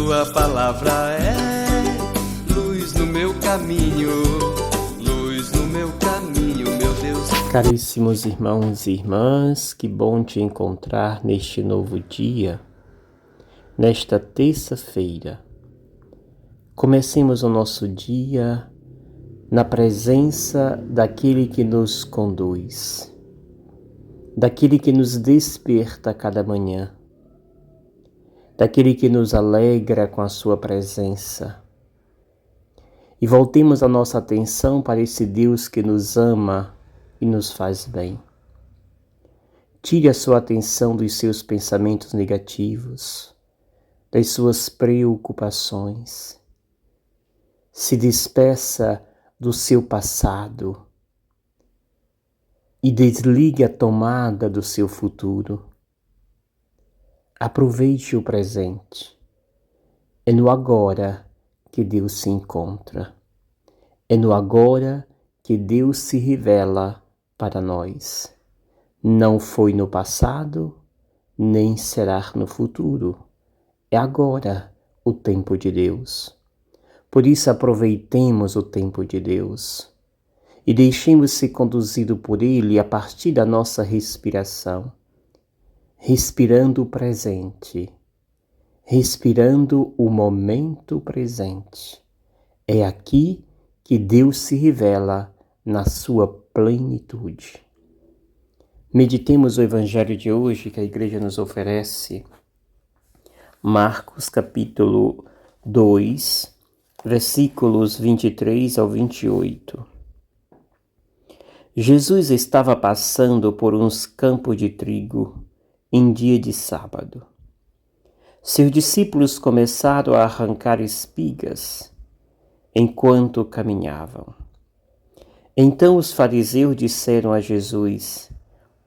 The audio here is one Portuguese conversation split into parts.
tua palavra é luz no meu caminho, luz no meu caminho, meu Deus. Caríssimos irmãos e irmãs, que bom te encontrar neste novo dia, nesta terça-feira. Comecemos o nosso dia na presença daquele que nos conduz, daquele que nos desperta a cada manhã, daquele que nos alegra com a sua presença. E voltemos a nossa atenção para esse Deus que nos ama e nos faz bem. Tire a sua atenção dos seus pensamentos negativos, das suas preocupações. Se despeça do seu passado e desligue a tomada do seu futuro. Aproveite o presente. É no agora que Deus se encontra. É no agora que Deus se revela para nós. Não foi no passado, nem será no futuro. É agora o tempo de Deus. Por isso aproveitemos o tempo de Deus e deixemos ser conduzido por Ele a partir da nossa respiração, respirando o presente, respirando o momento presente. É aqui que Deus se revela na sua plenitude. Meditemos o Evangelho de hoje que a Igreja nos oferece. Marcos capítulo 2, versículos 23 ao 28. Jesus estava passando por uns campos de trigo em dia de sábado. Seus discípulos começaram a arrancar espigas enquanto caminhavam. Então os fariseus disseram a Jesus: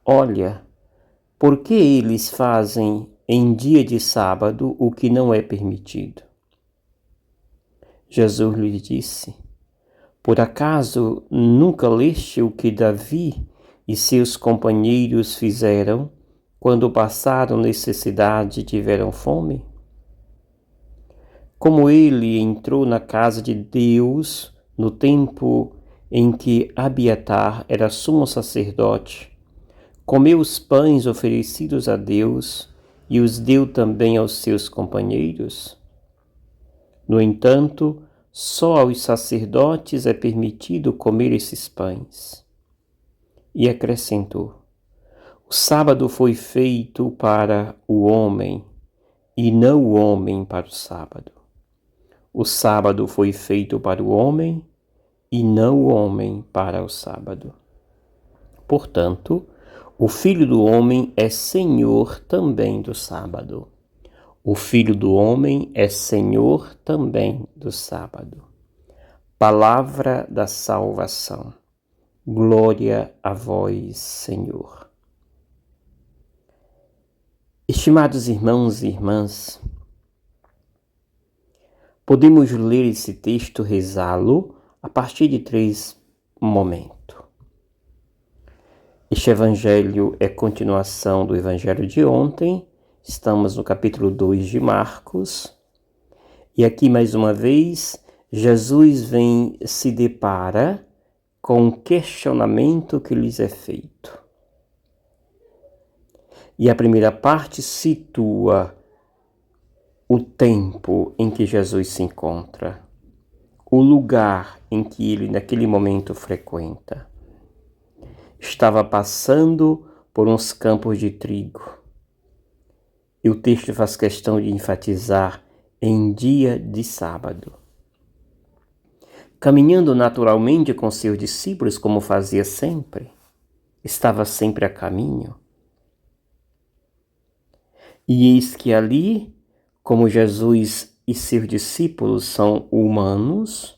Olha, por que eles fazem em dia de sábado o que não é permitido? Jesus lhe disse: Por acaso nunca leste o que Davi e seus companheiros fizeram quando passaram necessidade e tiveram fome? Como ele entrou na casa de Deus no tempo em que Abiatar era sumo sacerdote, comeu os pães oferecidos a Deus e os deu também aos seus companheiros? No entanto, só aos sacerdotes é permitido comer esses pães. E acrescentou: O sábado foi feito para o homem, e não o homem para o sábado. O sábado foi feito para o homem, e não o homem para o sábado. Portanto, o Filho do Homem é Senhor também do sábado. O Filho do Homem é Senhor também do sábado. Palavra da salvação. Glória a vós, Senhor. Estimados irmãos e irmãs, podemos ler esse texto, rezá-lo, a partir de 3 momentos. Este evangelho é continuação do evangelho de ontem. Estamos no capítulo 2 de Marcos. E aqui, mais uma vez, Jesus se depara com um questionamento que lhes é feito. E a primeira parte situa o tempo em que Jesus se encontra, o lugar em que ele, naquele momento, frequenta. Estava passando por uns campos de trigo. E o texto faz questão de enfatizar em dia de sábado. Caminhando naturalmente com seus discípulos, como fazia sempre, estava sempre a caminho. E eis que ali, como Jesus e seus discípulos são humanos,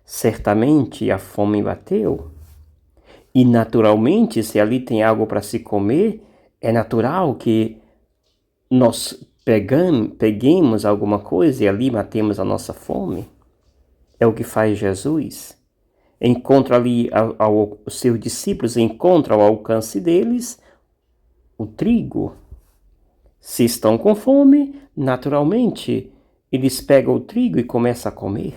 certamente a fome bateu. E naturalmente, se ali tem algo para se comer, é natural que nós peguemos alguma coisa e ali matemos a nossa fome. É o que faz Jesus. Encontra ali os seus discípulos, encontra ao alcance deles o trigo. Se estão com fome, naturalmente eles pegam o trigo e começam a comer.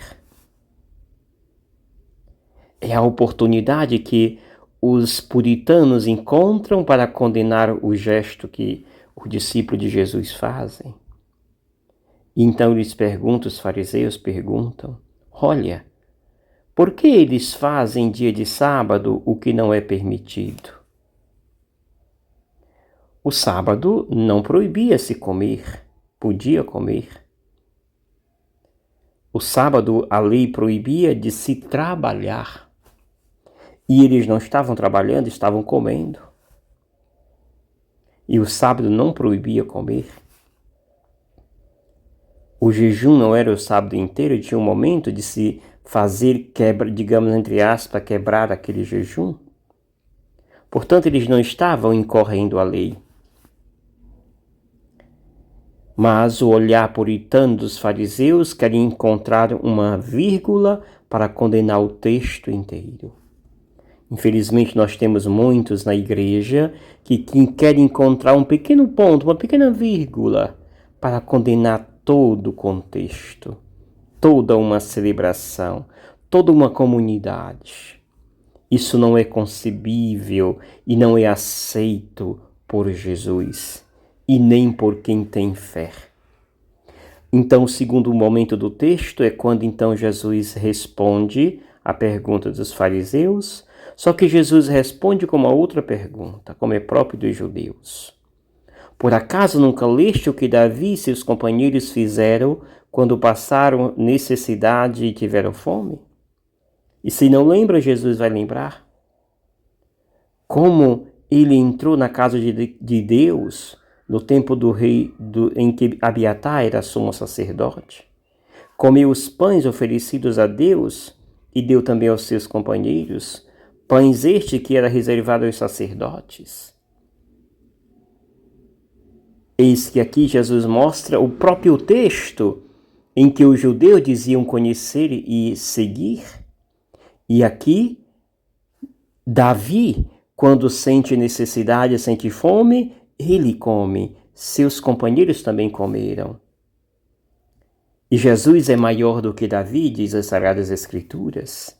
É a oportunidade que os puritanos encontram para condenar o gesto que os discípulos de Jesus fazem. Então os fariseus perguntam, olha, por que eles fazem dia de sábado o que não é permitido? O sábado não proibia-se comer, podia comer. O sábado a lei proibia de se trabalhar. E eles não estavam trabalhando, estavam comendo. E o sábado não proibia comer. O jejum não era o sábado inteiro, tinha um momento de se fazer, digamos, entre aspas, quebrar aquele jejum. Portanto, eles não estavam incorrendo a lei. Mas o olhar puritano dos fariseus queria encontrar uma vírgula para condenar o texto inteiro. Infelizmente, nós temos muitos na igreja que querem encontrar um pequeno ponto, uma pequena vírgula, para condenar todo o contexto, toda uma celebração, toda uma comunidade. Isso não é concebível e não é aceito por Jesus e nem por quem tem fé. Então, o segundo momento do texto é quando então Jesus responde à pergunta dos fariseus, só que Jesus responde com uma outra pergunta, como é próprio dos judeus. Por acaso nunca leste o que Davi e seus companheiros fizeram quando passaram necessidade e tiveram fome? E se não lembra, Jesus vai lembrar. Como ele entrou na casa de Deus no tempo do rei em que Abiatar era sumo sacerdote. Comeu os pães oferecidos a Deus e deu também aos seus companheiros, pães este que era reservado aos sacerdotes. Eis que aqui Jesus mostra o próprio texto em que os judeus diziam conhecer e seguir. E aqui, Davi, quando sente necessidade, sente fome, ele come. Seus companheiros também comeram. E Jesus é maior do que Davi, diz as Sagradas Escrituras.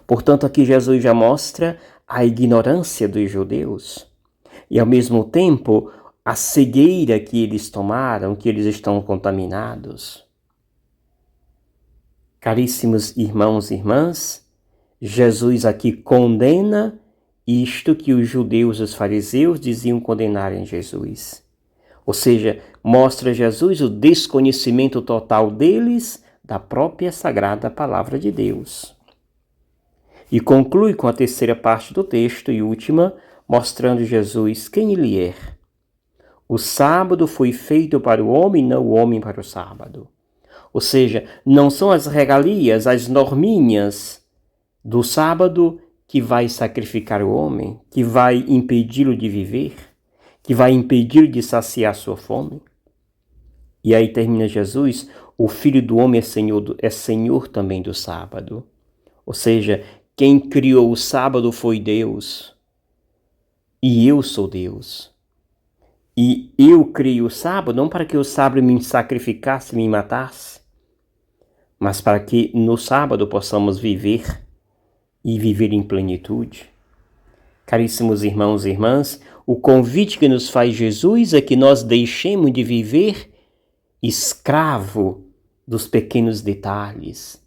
Portanto, aqui Jesus já mostra a ignorância dos judeus e, ao mesmo tempo, a cegueira que eles tomaram, que eles estão contaminados. Caríssimos irmãos e irmãs, Jesus aqui condena isto que os judeus e os fariseus diziam condenar em Jesus. Ou seja, mostra a Jesus o desconhecimento total deles da própria sagrada palavra de Deus. E conclui com a terceira parte do texto e última, mostrando Jesus quem ele é. O sábado foi feito para o homem, não o homem para o sábado. Ou seja, não são as regalias, as norminhas do sábado que vai sacrificar o homem, que vai impedi-lo de viver, que vai impedir de saciar sua fome. E aí termina Jesus, o Filho do Homem é Senhor também do sábado. Ou seja, quem criou o sábado foi Deus. E eu sou Deus. E eu criei o sábado não para que o sábado me sacrificasse, me matasse, mas para que no sábado possamos viver e viver em plenitude. Caríssimos irmãos e irmãs, o convite que nos faz Jesus é que nós deixemos de viver escravo dos pequenos detalhes.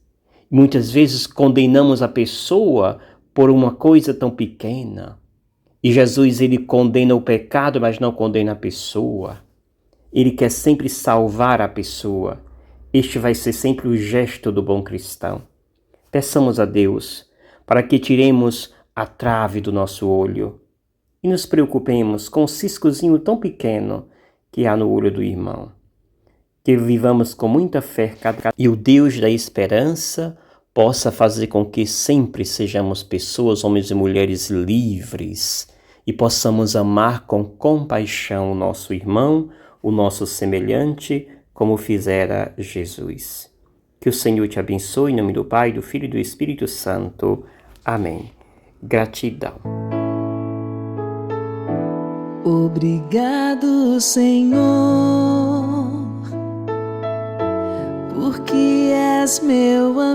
Muitas vezes condenamos a pessoa por uma coisa tão pequena. E Jesus, ele condena o pecado, mas não condena a pessoa. Ele quer sempre salvar a pessoa. Este vai ser sempre o gesto do bom cristão. Peçamos a Deus para que tiremos a trave do nosso olho e nos preocupemos com o ciscozinho tão pequeno que há no olho do irmão. Que vivamos com muita fé e o Deus da esperança possa fazer com que sempre sejamos pessoas, homens e mulheres livres e possamos amar com compaixão o nosso irmão, o nosso semelhante, como fizera Jesus. Que o Senhor te abençoe, em nome do Pai, do Filho e do Espírito Santo. Amém. Gratidão. Obrigado, Senhor, porque és meu amigo.